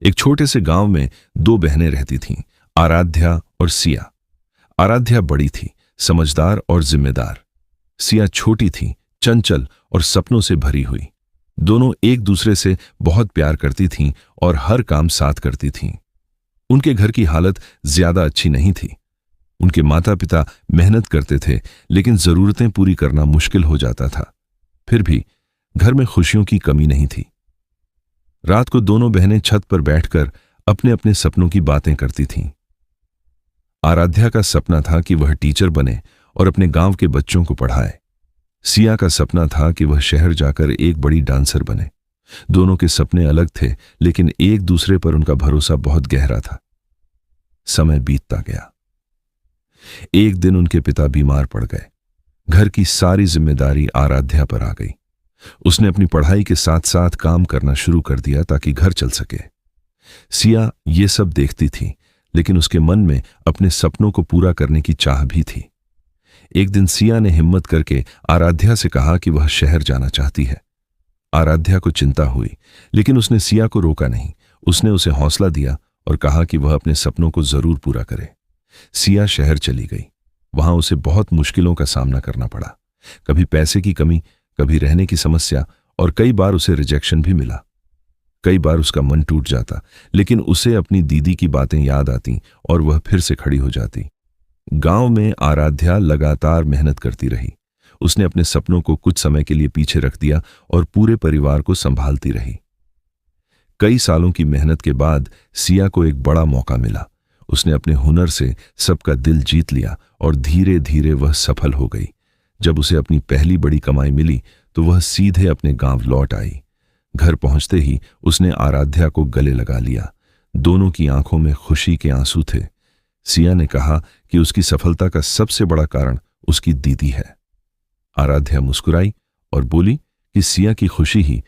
एक छोटे से गांव में दो बहनें रहती थीं, आराध्या और सिया। आराध्या बड़ी थी, समझदार और जिम्मेदार। सिया छोटी थी, चंचल और सपनों से भरी हुई। दोनों एक दूसरे से बहुत प्यार करती थीं और हर काम साथ करती थीं। उनके घर की हालत ज्यादा अच्छी नहीं थी। उनके माता पिता मेहनत करते थे, लेकिन जरूरतें पूरी करना मुश्किल हो जाता था। फिर भी घर में खुशियों की कमी नहीं थी। रात को दोनों बहनें छत पर बैठकर अपने अपने सपनों की बातें करती थीं। आराध्या का सपना था कि वह टीचर बने और अपने गांव के बच्चों को पढ़ाए। सिया का सपना था कि वह शहर जाकर एक बड़ी डांसर बने। दोनों के सपने अलग थे, लेकिन एक दूसरे पर उनका भरोसा बहुत गहरा था। समय बीतता गया। एक दिन उनके पिता बीमार पड़ गए। घर की सारी जिम्मेदारी आराध्या पर आ गई। उसने अपनी पढ़ाई के साथ साथ काम करना शुरू कर दिया ताकि घर चल सके। सिया ये सब देखती थी, लेकिन उसके मन में अपने सपनों को पूरा करने की चाह भी थी। एक दिन सिया ने हिम्मत करके आराध्या से कहा कि वह शहर जाना चाहती है। आराध्या को चिंता हुई, लेकिन उसने सिया को रोका नहीं। उसने उसे हौसला दिया और कहा कि वह अपने सपनों को जरूर पूरा करे। सिया शहर चली गई। वहां उसे बहुत मुश्किलों का सामना करना पड़ा। कभी पैसे की कमी, कभी रहने की समस्या, और कई बार उसे रिजेक्शन भी मिला। कई बार उसका मन टूट जाता, लेकिन उसे अपनी दीदी की बातें याद आती और वह फिर से खड़ी हो जाती। गांव में आराध्या लगातार मेहनत करती रही। उसने अपने सपनों को कुछ समय के लिए पीछे रख दिया और पूरे परिवार को संभालती रही। कई सालों की मेहनत के बाद सिया को एक बड़ा मौका मिला। उसने अपने हुनर से सबका दिल जीत लिया और धीरे धीरे वह सफल हो गई। जब उसे अपनी पहली बड़ी कमाई मिली तो वह सीधे अपने गांव लौट आई। घर पहुंचते ही उसने आराध्या को गले लगा लिया। दोनों की आंखों में खुशी के आंसू थे। सिया ने कहा कि उसकी सफलता का सबसे बड़ा कारण उसकी दीदी है। आराध्या मुस्कुराई और बोली कि सिया की खुशी ही